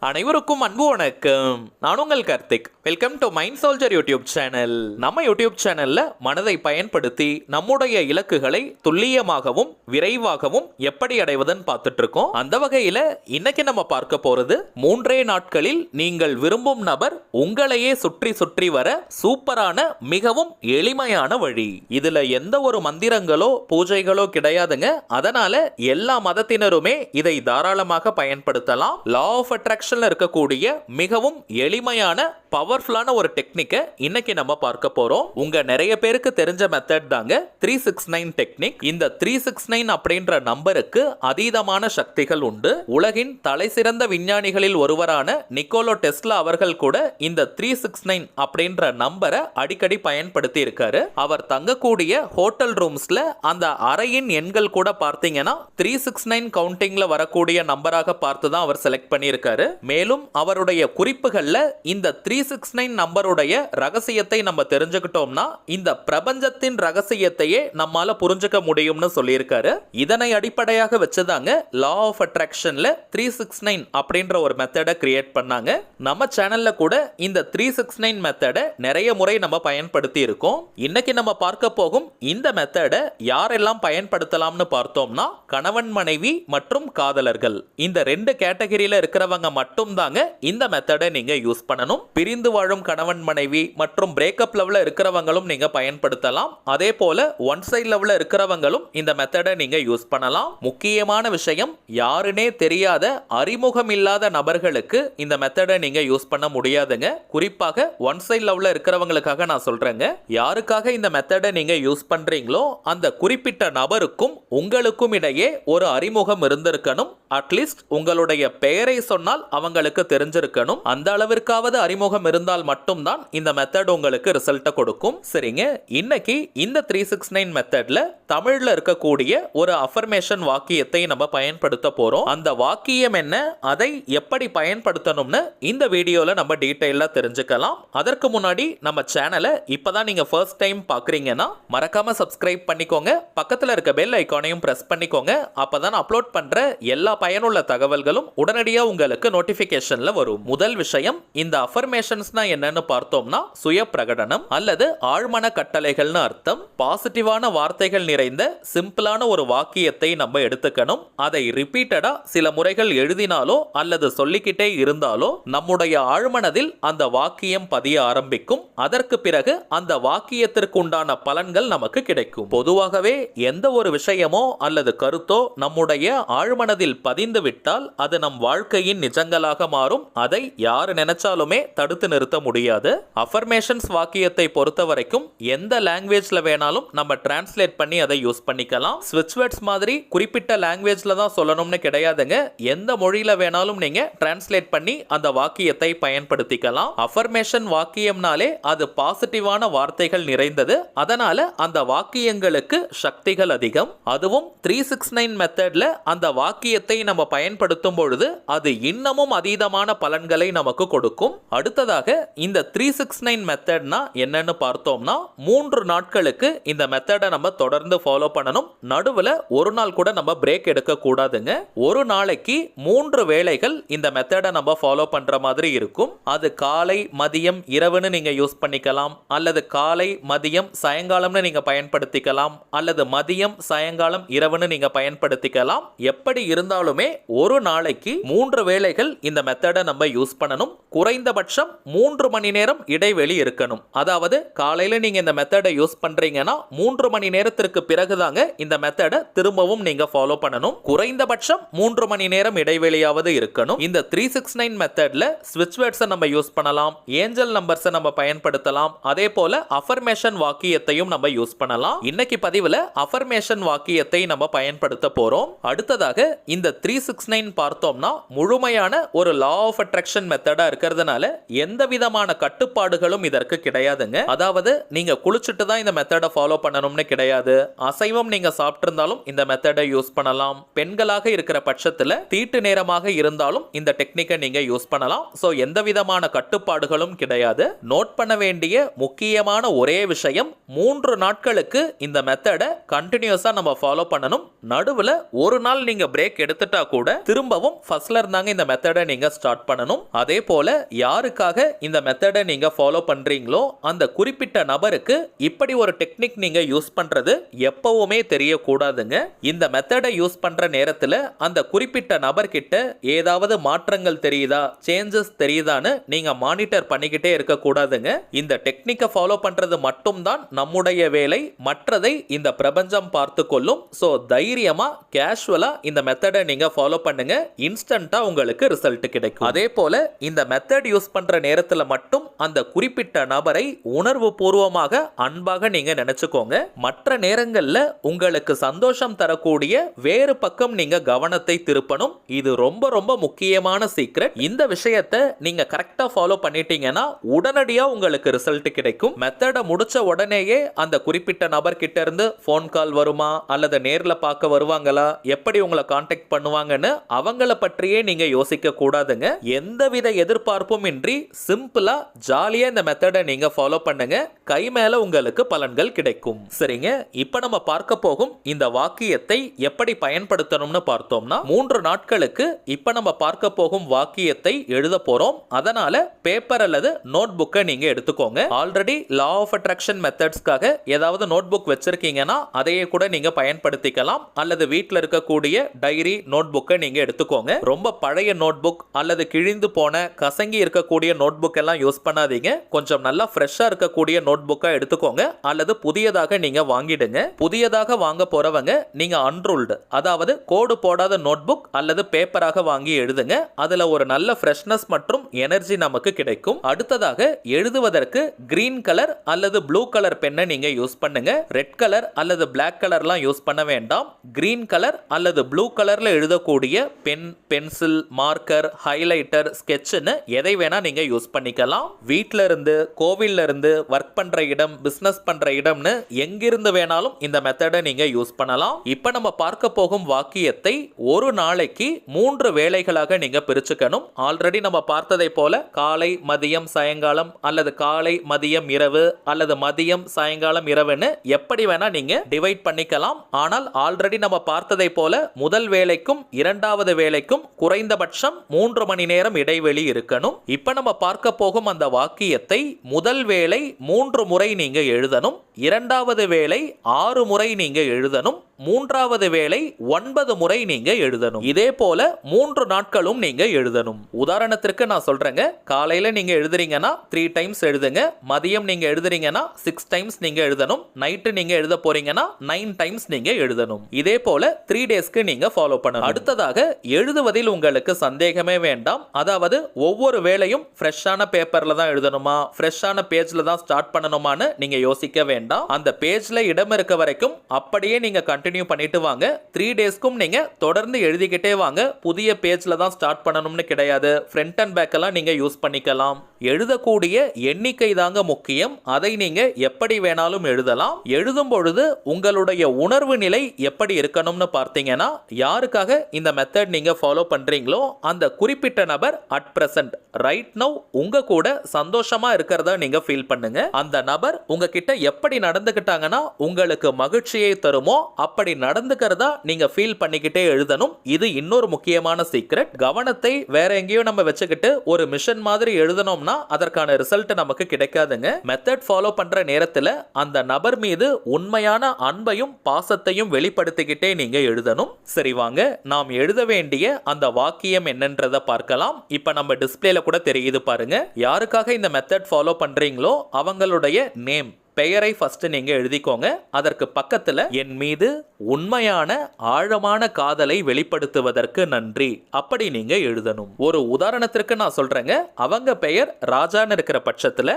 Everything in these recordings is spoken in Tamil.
அனைவருக்கும் அன்பு வணக்கம். நான் உங்கள் Karthik. Welcome to mind soldier YouTube channel. நம்ம யூடியூப் சேனல்ல மனதை பயன்படுத்தி நம்முடைய இலக்குகளை துல்லியமாகவும் விரைவாகவும் எப்படி அடைவதுன்னு பார்த்துட்டு இருக்கோம். அந்த வகையில இன்னைக்கு நம்ம பார்க்க போறது 3 நாட்களில் நீங்கள் விரும்பும் நபர் உங்களையே சுற்றி சுற்றி வர சூப்பரான மிகவும் எளிமையான வழி. இதுல எந்த ஒரு மந்திரங்களோ பூஜைகளோ கிடையாதுங்க. அதனால எல்லா மதத்தினருமே இதை தாராளமாக பயன்படுத்தலாம். லா ஆஃப் அட்ராக்ஷன் இருக்கக்கூடிய மிகவும் எளிமையான பவர்ஃபுல்லான ஒரு டெக்னிக்கை இன்னைக்கு நம்ம பார்க்க போறோம். உங்க நிறைய பேருக்கு தெரிஞ்ச மெத்தட் தாங்க 369 டெக்னிக். இந்த 369 அப்படின்ற நம்பருக்கு அதீதமான சக்திகள் உண்டு. உலகின் தலை சிறந்த விஞ்ஞானிகளில் ஒருவரான நிக்கோலா டெஸ்லா அவர்கள் கூட இந்த 369 அப்படின்ற நம்பரை அடிக்கடி பயன்படுத்தி இருக்காரு. அவர் தங்கக்கூடிய ஹோட்டல் ரூம்ஸ்ல அந்த அறையின் எண்கள் கூட பார்த்தீங்கன்னா 369 கவுண்டிங்ல வரக்கூடிய நம்பராக பார்த்து தான் அவர் செலக்ட் பண்ணியிருக்காரு. மேலும் அவருடைய குறிப்புகள்ல இந்த 369 நம்பருடைய ரகசியத்தை நம்ம தெரிஞ்சுக்கிட்டோம்னா இந்த பிரபஞ்சத்தின் ரகசியத்தையே நம்மால புரிஞ்சுக்க முடியும்னு சொல்லியிருக்காரு. இதனை அடிப்படையாக வச்சுதாங்க லா ஆஃப் அட்ராக்ஷன்ல 369 அப்படின்ற ஒரு மெத்தடை கிரியேட் பண்ணாங்க. நம்ம சேனல்ல கூட இந்த 369 மெத்தடை நிறைய முறை நம்ம பயன்படுத்தி இருக்கோம். இன்னைக்கு நம்ம பார்க்க போகும் இந்த மெத்தடை யாரெல்லாம் பயன்படுத்தலாம்னு பார்த்தோம்னா கணவன் மனைவி மற்றும் காதலர்கள் இந்த 2 கேட்டகரியில இருக்கிறவங்க மட்டும் தாங்க இந்த மெத்தடை நீங்க யூஸ் பண்ணணும். பிரிந்து வாழும் கணவன் மனைவி மற்றும் பிரேக்கப் லெவல்ல இருக்கிறவங்களும் நீங்க பயன்படுத்தலாம். அதே போல ஒன் சைடு லெவல்ல இருக்கிறவங்களும் இந்த மெத்தடை நீங்க யூஸ் பண்ணலாம். முக்கியமான விஷயம், யாருனே தெரியாத அறிமுகம் இல்லாத நபர்களுக்கு இந்த மெத்தடை நீங்க யூஸ் பண்ண முடியாதுங்க. குறிப்பாக ஒன் சைடு லெவல்ல இருக்கிறவங்களுக்காக நான் சொல்றேங்க. யாருக்காக இந்த மெத்தடை நீங்க யூஸ் பண்றீங்களோ அந்த குறிப்பிட்ட நபருக்கும் உங்களுக்கும் இடையே ஒரு அறிமுகம் இருந்திருக்கணும். அட்லீஸ்ட் உங்களுடைய பெயரை சொன்னால் அவங்களுக்கு தெரிஞ்சிருக்கணும். அந்த அளவிற்காவது அறிமுகம் இருந்தால் மட்டும்தான் இந்த மெத்தட் உங்களுக்கு ரிசல்ட்டை கொடுக்கும். சரிங்க, இன்னைக்கு இந்த 369 மெத்தட்ல தமிழ்ல இருக்கக்கூடிய ஒரு அஃபர்மேஷன் வாக்கியத்தை நம்ம பயன்படுத்த போறோம். அந்த வாக்கியம் என்ன, அதை எப்படி பயன்படுத்தணும்னு இந்த வீடியோல நம்ம டீடைலா தெரிஞ்சுக்கலாம். அதற்கு முன்னாடி நம்ம சேனலை இப்பதான் நீங்க ஃபர்ஸ்ட் டைம் பாக்குறீங்கன்னா மறக்காம சப்ஸ்கிரைப் பண்ணிக்கோங்க. பக்கத்துல இருக்க பெல் ஐகானையும் பிரஸ் பண்ணிக்கோங்க. அப்பதான் அப்லோட் பண்ற எல்லா பயனுள்ள தகவல்களும் உடனடியாக உங்களுக்கு நோட்டிபிகேஷன்ல வரும். முதல் விஷயம், இந்த அஃபர்மேஷன்ஸ்னா என்னன்னு பார்த்தோம்னா சுய பிரகடனம் அல்லது ஆழ்மன கட்டளைகள்னு அர்த்தம். பாசிட்டிவான வார்த்தைகள் நிறைந்த சிம்பிளான ஒரு வாக்கியத்தை நம்ம எடுத்துக்கணும். அதை ரிப்பீட்டடா சில முறைகள் எழுதினாலோ அல்லது சொல்லிக்கிட்டே இருந்தாலோ நம்முடைய ஆழ்மனதில் அந்த வாக்கியம் பதிய ஆரம்பிக்கும். அதற்கு பிறகு அந்த வாக்கியத்திற்கு உண்டான பலன்கள் நமக்கு கிடைக்கும். பொதுவாகவே எந்த ஒரு விஷயமோ அல்லது கருத்தோ நம்முடைய ஆழ்மனதில் பதிந்து விட்டால் அது நம் வாழ்க்கையின் நிஜங்களாக மாறும். அதை யார் நினைச்சாலுமே தடுத்து நிறுத்த முடியாது. அஃபர்மேஷன்ஸ் வாக்கியத்தை பொறுத்த வரைக்கும் எந்த லாங்குவேஜ்ல வேணாலும் நம்ம டிரான்ஸ்லேட் பண்ணி அதை யூஸ் பண்ணிக்கலாம். ஸ்விட்ச் வேர்ட்ஸ் மாதிரி குறிப்பிட்ட லாங்குவேஜ்ல தான் சொல்லணும்னு கிடையாதுங்க. எந்த மொழியில வேணாலும் நீங்க டிரான்ஸ்லேட் பண்ணி அந்த வாக்கியத்தை பயன்படுத்திக்கலாம். அஃபர்மேஷன் வாக்கியம்னாலே அது பாசிட்டிவான வார்த்தைகள் நிறைந்தது. அதனால அந்த வாக்கியங்களுக்கு சக்திகள் அதிகம். அதுவும் 369 மெத்தட்ல அந்த வாக்கியத்தை நம்ம பயன்படுத்தும் பொழுது அது இன்னமும் அதீதமான பலன்களை நமக்கு கொடுக்கும். அடுத்ததாக இந்த 369 மெத்தட்னா என்னன்னு பார்த்தோம்னா 3 நாட்களுக்கு இந்த மெத்தடை நம்ம தொடர்ந்து ஃபாலோ பண்ணணும். நடுவுல ஒரு நாள் கூட நம்ம பிரேக் எடுக்க கூடாதுங்க. ஒரு நாளைக்கு 3 வேளைகள் இந்த மெத்தடை நம்ம ஃபாலோ பண்ற மாதிரி இருக்கும். அது காலை மதியம் இரவுன்னு நீங்க யூஸ் பண்ணிக்கலாம், அல்லது காலை மதியம் சாயங்காலம்னு நீங்க பயன்படுத்திக்கலாம், அல்லது மதியம் சாயங்காலம் இரவுன்னு நீங்க பயன்படுத்திக்கலாம். எப்படி இருந்தாலுமே ஒரு நாளைக்கு 3 வேளைகள் இந்த மெத்தடை நம்ம யூஸ் பண்ணணும். குறைந்தபட்சம் 3 மணி நேரம் இடைவெளி இருக்கணும். அதாவது காலையில நீங்க இந்த மெத்தடை யூஸ் பண்றீங்கன்னா 3 மணி நேரத்திற்கு பிறகுதாங்க இந்த மெத்தடை திரும்பவும் நீங்க ஃபாலோ பண்ணணும். குறைந்தபட்சம் 3 மணி நேரம் இடைவெளியாவது இருக்கணும். இந்த 369 மெத்தட்ல ஸ்விட்ச் வேர்ட்ஸை நம்ம யூஸ் பண்ணலாம், ஏஞ்சல் நம்பர்ஸை நம்ம பயன்படுத்தலாம், அதே போல அஃபர்மேஷன் வாக்கியத்தையும் நம்ம யூஸ் பண்ணலாம். இன்னைக்கு பதிவுல அஃபர்மேஷன் வாக்கியத்தை நம்ம பயன்படுத்த போறோம். அடுத்ததாக இந்த 369 பார்த்தோம்னா முழுமையான ஒரு லா ஆஃப் அட்ராக்ஷன் மெத்தடா இருக்கிறதுனால எந்த விதமான கட்டுப்பாடுகளும் இதற்கு கிடையாதுங்க. அதாவது நீங்க குளிச்சுட்டு தான் இந்த மெத்தடை ஃபாலோ பண்ணணும்னு கிடையாது. அசைவம் நீங்க சாப்பிட்டு இருந்தாலும் இந்த மெத்தடை யூஸ் பண்ணலாம். பெண்களாக இருக்கிற பட்சத்துல தீட்டு நேரமாக இருந்தாலும் இந்த டெக்னிக்கை நீங்க யூஸ் பண்ணலாம். சோ எந்த விதமான கட்டுப்பாடுகளும் கிடையாது. நோட் பண்ண வேண்டிய முக்கியமான ஒரே விஷயம், 3 நாட்களுக்கு இந்த மெத்தடை கண்டினியூஸா நம்ம ஃபாலோ பண்ணணும். நடுவுல ஒரு நாள் நீங்க பிரேக் எடுத்துட்டா கூட திரும்பவும் ஃபர்ஸ்ட்ல இருந்தாங்க இந்த மெத்தட் மெத்தடை நீங்க ஸ்டார்ட் பண்ணணும். அதே போல யாருக்காக இந்த மெத்தடை நீங்க ஃபாலோ பண்றீங்களோ அந்த குறிப்பிட்ட நபருக்கு இப்படி ஒரு டெக்னிக் நீங்க யூஸ் பண்றது எப்பவுமே தெரியக்கூடாதுங்க. இந்த மெத்தடை யூஸ் பண்ற நேரத்துல அந்த குறிப்பிட்ட நபர்கிட்ட ஏதாவது மாற்றங்கள் தெரியுதா, சேஞ்சஸ் தெரியுதான்னு நீங்க மானிட்டர் பண்ணிக்கிட்டே இருக்க கூடாதுங்க. இந்த டெக்னிக்கை ஃபாலோ பண்றது மட்டும்தான் நம்முடைய வேலை, மற்றதை இந்த பிரபஞ்சம் பார்த்து கொள்ளும். சோ தைரியமா கேஷுவலா இந்த மெத்தடை நீங்க ஃபாலோ பண்ணுங்க, இன்ஸ்டன்ட்டா உங்களுக்கு ரிசல்ட் கிடைக்கும். அதே போல இந்த மெத்தட் யூஸ் பண்ற நேரத்துல மட்டும் அந்த குறிப்பிட்ட நபரை உணர்வு பூர்வமாக அன்பாக நீங்க நினைச்சுக்கோங்க. மற்ற நேரங்கள்ல உங்களுக்கு சந்தோஷம் தரக்கூடிய வேறு பக்கம் நீங்க கவனத்தை திருப்பணும். இது ரொம்ப ரொம்ப முக்கியமான சீக்ரெட். இந்த விஷயத்தை நீங்க கரெக்டா ஃபாலோ பண்ணிட்டீங்கன்னா உடனடியா உங்களுக்கு ரிசல்ட் கிடைக்கும். மெத்தடை முடிச்ச உடனேயே அந்த குறிப்பிட்ட நபர் கிட்ட இருந்து போன் கால் வருமா அல்லது நேர்ல பார்க்க வருவாங்களா, எப்படி உங்களை கான்டாக்ட் பண்ணுவாங்கன்னு அவங்கள பற்றியே நீங்க யோசிக்க கூடாதுங்க. எந்தவித எதிர்பார்ப்பும் இன்றி சிம்பிளா ஜாலியா இந்த மெத்தடை நீங்க ஃபாலோ பண்ணுங்க. கை மேல உங்களுக்கு பலன்கள் கிடைக்கும். சரிங்க, இப்ப நம்ம பார்க்க போகும் இந்த வாக்கியத்தை எப்படி பயன்படுத்தணும்னு பார்த்தோம்னா 3 நாட்களுக்கு இப்ப நம்ம பார்க்க போகும் வாக்கியத்தை எழுத போறோம். அதனால பேப்பர் அல்லது நோட் புக்கை நீங்க எடுத்துக்கோங்க. ஆல்ரெடி லா ஆஃப் அட்ராக்ஷன் மெத்தட்ஸ்க்காக ஏதாவது நோட் புக் வச்சிருக்கீங்கன்னா அதையே கூட நீங்க பயன்படுத்திக்கலாம். அல்லது வீட்டில் இருக்கக்கூடிய டைரி நோட் புக்கை நீங்க எடுத்துக்கோங்க. ரொம்ப பழைய நோட் புக் அல்லது கிழிந்து போன கசங்கி இருக்கக்கூடிய நோட் புக் எல்லாம் யூஸ் பண்ணாதீங்க. கொஞ்சம் நல்லா ஃப்ரெஷ்ஷா இருக்கக்கூடிய நோட் புக்கை எடுத்துக்கோங்க அல்லது புதியதாக நீங்க வாங்கிடுங்க. புதியதாக வாங்க போறவங்க நீங்க அன்ரூல்டு, அதாவது கோடு போடாத நோட் புக் அல்லது பேப்பராக வாங்கி எழுதுங்க. அதுல ஒரு நல்ல ஃப்ரெஷ்னஸ் மற்றும் எனர்ஜி நமக்கு கிடைக்கும். அடுத்ததாக எழுதுவதற்கு கிரீன் கலர் அல்லது ப்ளூ கலர் பென்னை நீங்க யூஸ் பண்ணுங்க. ரெட் கலர் அல்லது பிளாக் கலர்லாம் யூஸ் பண்ண வேண்டாம். கிரீன் கலர் அல்லது ப்ளூ கலர்ல எழுதக்கூடிய பென், பென்சில், மார்க்கர், ஹைலைட்டர், ஸ்கெட்ச்னு எதை வேணா நீங்க யூஸ் பண்ணிக்கலாம். வீட்ல இருந்து, கோவில்ல இருந்து, ஒர்க் பண்ற இடம், பிசினஸ் பண்ற இடம்னு எங்கிருந்து வேணாலும் இந்த மெத்தடை நீங்க யூஸ் பண்ணலாம். இப்ப நம்ம பார்க்க போகும் வாக்கியத்தை ஒரு நாளைக்கு 3 வேளைகளாக நீங்க பிரிச்சுக்கணும். ஆல்ரெடி நம்ம பார்த்ததை போல காலை, மதியம், சாயங்காலம் அல்லது காலை, மதியம், இரவு அல்லது மதியம், சாயங்காலம், இரவுன்னு எப்படி வேணா நீங்க டிவைட் பண்ணிக்கலாம். ஆனால் ஆல்ரெடி நம்ம பார்த்ததை போல முதல் வேளைக்கும் இரண்டாவது வேளைக்கும் குறைந்தபட்சம் 3 மணி நேரம் இடைவெளி இருக்கணும். இப்ப நம்ம பார்க்க போகும் அந்த வாக்கியத்தை முதல் வேளை 3 முறை நீங்க எழுதணும். இரண்டாவது வேளை 6 முறை நீங்க எழுதணும். மூன்றாவது வேளை 9 முறை நீங்க எழுதணும். இதே போல 3 நாட்களும் நீங்க எழுதணும். உதாரணத்திற்கு நான் சொல்றேங்க, காலையில நீங்க எழுதுறீங்கன்னா 3 டைம்ஸ் எழுதுங்க. மதியம் நீங்க எழுதுறீங்கன்னா 6 டைம்ஸ் நீங்க எழுதணும். நைட்டு நீங்க எழுத போறீங்கன்னா 9 டைம்ஸ் நீங்க எழுதணும். இதே போல 3 டேஸ்க்கு நீங்க ஃபாலோ பண்ணணும். அடுத்ததாக எழுதுவதில் உங்களுக்கு சந்தேகமே வேண்டாம். அதாவது ஒவ்வொரு வேளையும் ஃப்ரெஷ்ஷான பேப்பர்ல தான் எழுதணுமா, ஃப்ரெஷ்ஷான பேஜ்ல தான் ஸ்டார்ட் பண்ணணுமான்னு நீங்க யோசிக்க வேண்டாம். அந்த பேஜ்ல இடம் இருக்க வரைக்கும் அப்படியே நீங்க கண்டினியூ பண்ணிட்டு வாங்க. 3 டேஸ்க்கும் நீங்க தொடர்ந்து எழுதிக்கிட்டே வாங்க. புதிய பேஜ்ல தான் ஸ்டார்ட் பண்ணணும்னு கிடையாது. ஃப்ரண்ட் அண்ட் பேக் எல்லாம் நீங்க யூஸ் பண்ணிக்கலாம். எழுதக்கூடிய எண்ணிக்கை தாங்க முக்கியம். அதை நீங்க எப்படி வேணாலும் எழுதலாம். எழுதும் பொழுது உங்களுடைய உணர்வு நிலை எப்படி இருக்கணும்னு பார்த்தீங்கன்னா, யாருக்காக இந்த மெத்தட் நீங்க ஃபாலோ பண்றீங்களோ அந்த குறிப்பிட்ட நபர் அட் பிரசன்ட் ரைட் நவ் உங்க கூட சந்தோஷமா இருக்கிறதா நீங்க ஃபீல் பண்ணுங்க. அந்த நபர் உங்ககிட்ட எப்படி நடந்துக்கிட்டாங்கன்னா உங்களுக்கு மகிழ்ச்சியை தருமோ அப்படி நடந்துக்கிறதா நீங்க ஃபீல் பண்ணிக்கிட்டே எழுதணும். இது இன்னொரு முக்கியமான சீக்ரெட். கவனத்தை வேற எங்கேயோ நம்ம வச்சுக்கிட்டு ஒரு மிஷன் மாதிரி எழுதணும்னா அதற்கான ரிசல்ட் நமக்கு கிடைக்காதுங்க. மெத்தட் ஃபாலோ பண்ற நேரத்துல அந்த நபர் மீது உண்மையான அன்பையும் பாசத்தையும் வெளிப்படுத்திக்கிட்டே நீங்க எழுதணும். சரி வாங்க, நாம் எழுத வேண்டிய அந்த வாக்கியம் என்னன்றதை பார்க்கலாம். இப்ப நம்ம டிஸ்பிளேல கூட தெரியுது பாருங்க. யாருக்காக இந்த மெத்தட் ஃபாலோ பண்றீங்களோ அவங்களுடைய நேம், பெயரை ஃபர்ஸ்ட் நீங்க எழுதிக்கோங்க. அதற்கு பக்கத்துல என் மீது உண்மையான ஆழமான காதலை வெளிப்படுத்துவதற்கு நன்றி அப்படி நீங்க எழுதணும். ஒரு உதாரணத்திற்கு நான் சொல்றேங்க, அவங்க பெயர் ராஜான்னு இருக்கிற பட்சத்துல,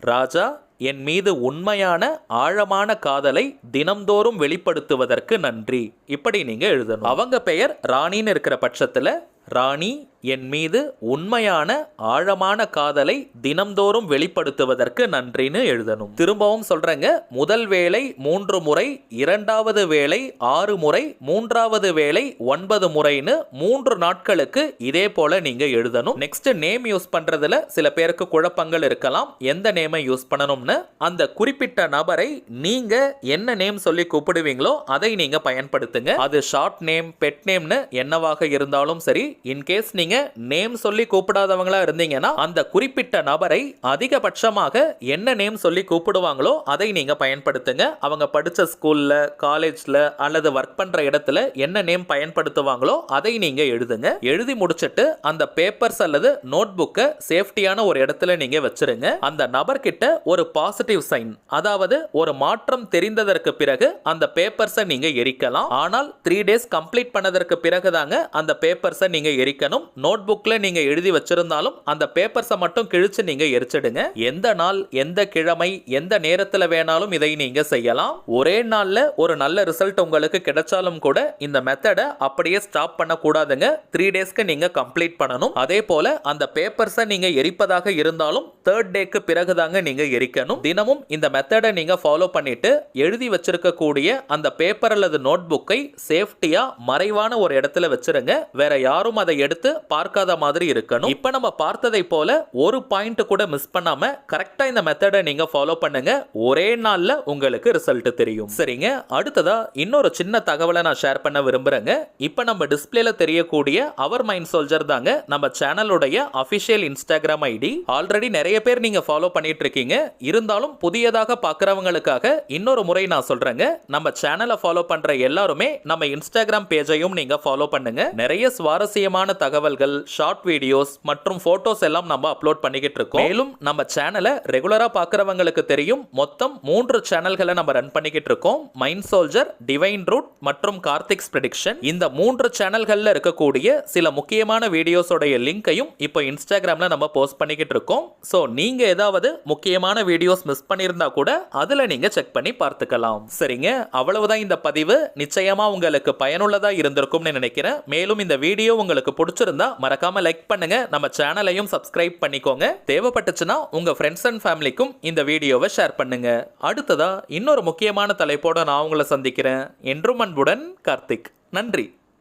ராஜா என் மீது உண்மையான ஆழமான காதலை தினம்தோறும் வெளிப்படுத்துவதற்கு நன்றி இப்படி நீங்க எழுதணும். அவங்க பெயர் ராணின்னு இருக்கிற பட்சத்துல, ராணி என் மீது உண்மையான ஆழமான காதலை தினம்தோறும் வெளிப்படுத்துவதற்கு நன்றின்னு எழுதணும். திரும்பவும் சொல்றேங்க, முதல் வேளை 3 முறை, இரண்டாவது வேளை 6 முறை, மூன்றாவது வேளை 9 முறைன்னு 3 நாட்களுக்கு இதே போல நீங்க எழுதணும். நெக்ஸ்ட் நேம் யூஸ் பண்றதுல சில பேருக்கு குழப்பங்கள் இருக்கலாம். எந்த நேமை யூஸ் பண்ணணும்னு அந்த குறிப்பிட்ட நபரை நீங்க என்ன நேம் சொல்லி கூப்பிடுவீங்களோ அதை நீங்க பயன்படுத்துங்க. அது ஷார்ட் நேம், பெட் நேம்னு என்னவாக இருந்தாலும் சரி. இன்கேஸ் நீங்க நீங்க நேம் சொல்லி கூப்பிடாதவங்களா இருந்தீங்கன்னா அந்த குறிப்பிட்ட நபரை அதிகபட்சமாக என்ன நேம் சொல்லி கூப்பிடுவாங்களோ அதை நீங்க பயன்படுத்துங்க. அவங்க படிச்ச ஸ்கூல்ல, காலேஜ்ல அல்லது ஒர்க் பண்ற இடத்துல என்ன நேம் பயன்படுத்துவாங்களோ அதை நீங்க எழுதுங்க. எழுதி முடிச்சிட்டு அந்த பேப்பர்ஸ் அல்லது நோட் புக்கை சேஃப்டியான ஒரு இடத்துல நீங்க வச்சிருங்க. அந்த நபர்கிட்ட ஒரு பாசிட்டிவ் சைன், அதாவது ஒரு மாற்றம் தெரிந்ததற்கு பிறகு அந்த பேப்பர்ஸை நீங்க எரிக்கலாம். ஆனால் 3 days கம்ப்ளீட் பண்ணதற்கு பிறகு தாங்க அந்த பேப்பர்ஸை நீங்க எரிக்கணும். நோட் புக்ல நீங்க எழுதி வச்சிருந்தாலும் அந்த பேப்பர்ஸை மட்டும் கிழிச்சு நீங்க எரிச்சிடுங்க. எந்த நாள், எந்த கிழமை, எந்த நேரத்துல வேணாலும் இதை நீங்க செய்யலாம். ஒரே நாள்ல ஒரு நல்ல ரிசல்ட் உங்களுக்கு கிடைச்சாலும் கூட இந்த மெத்தடை அப்படியே ஸ்டாப் பண்ண கூடாதுங்க. 3 daysக்கு நீங்க கம்ப்ளீட் பண்ணணும். அதே போல அந்த பேப்பர்ஸை நீங்க எரிப்பதாக இருந்தாலும் 3rd டேக்கு பிறகு தாங்க நீங்க எரிக்கணும். தினமும் இந்த மெத்தடை நீங்க ஃபாலோ பண்ணிட்டு எழுதி வச்சிருக்கக்கூடிய அந்த பேப்பர் அல்லது நோட் புக்கை சேஃப்டியா மறைவான ஒரு இடத்துல வச்சிருங்க. வேற யாரும் அதை எடுத்து பார்க்காத மாதிரி இருக்கணும். இப்ப நம்ம பார்த்ததை போல ஒரு பாயிண்ட் கூட மிஸ் பண்ணாம கரெக்டா இந்த மெத்தடை நீங்க ஃபாலோ பண்ணுங்க. ஒரே நாள்ல உங்களுக்கு ரிசல்ட் தெரியும். சரிங்க, அடுத்ததா இன்னொரு சின்ன தகவலை நான் ஷேர் பண்ண விரும்புறேங்க. இப்ப நம்ம டிஸ்பிளேல தெரியக்கூடிய அவர் மைண்ட் சோல்ஜர் தாங்க நம்ம சேனலுடைய அபிஷியல் இன்ஸ்டாகிராம் ஐடி. ஆல்ரெடி நிறைய பேர் நீங்க ஃபாலோ பண்ணிட்டு இருக்கீங்க. இருந்தாலும் புதியதாக பார்க்கறவங்களுக்காக இன்னொரு முறை நான் சொல்றேங்க. நம்ம சேனலை ஃபாலோ பண்ற எல்லாருமே நம்ம இன்ஸ்டாகிராம் பேஜையும் நீங்க ஃபாலோ பண்ணுங்க. நிறைய சுவாரஸ்யமான தகவல்கள், ஷார்ட் வீடியோஸ் மற்றும் போட்டோஸ் எல்லாம் நம்ம அப்லோட் பண்ணிக்கிட்டு இருக்கோம். மேலும் நம்ம சேனலை ரெகுலரா பார்க்கறவங்களுக்கு தெரியும், மொத்தம் 3 சேனல்களை நம்ம ரன் பண்ணிக்கிட்டு இருக்கோம். மைண்ட் சோல்ஜர், டிவைன் ரூட் மற்றும் கார்த்திக்ஸ் ப்ரெடிக்ஷன். இந்த 3 சேனல்கள்ல இருக்கக்கூடிய சில முக்கியமான வீடியோஸோடைய லிங்கையும் இப்போ இன்ஸ்டாகிராம்ல நம்ம போஸ்ட் பண்ணிக்கிட்டு இருக்கோம். சோ நீங்க ஏதாவது முக்கியமான வீடியோஸ் மிஸ் பண்ணியிருந்தா கூட அதுல நீங்க செக் பண்ணி பார்த்துக்கலாம். சரிங்க, அவ்வளவுதான் இந்த பதிவு. நிச்சயமா உங்களுக்கு பயனுள்ளதா இருந்திருக்கும்னு நினைக்கிறேன். மேலும் இந்த வீடியோ உங்களுக்கு பிடிச்சிருந்தா மறக்காம லைக் பண்ணுங்க. நம்ம சேனலையும் சப்ஸ்கிரைப் பண்ணிக்கோங்க. தேவைப்பட்டுச்சுன்னா உங்க ஃப்ரெண்ட்ஸ் அண்ட் ஃபேமிலிக்கும் இந்த வீடியோவை ஷேர் பண்ணுங்க. அடுத்ததா இன்னொரு முக்கியமான தலைப்போட நான் உங்களை சந்திக்கிறேன். என்றும் அன்புடன் கார்த்திக். நன்றி.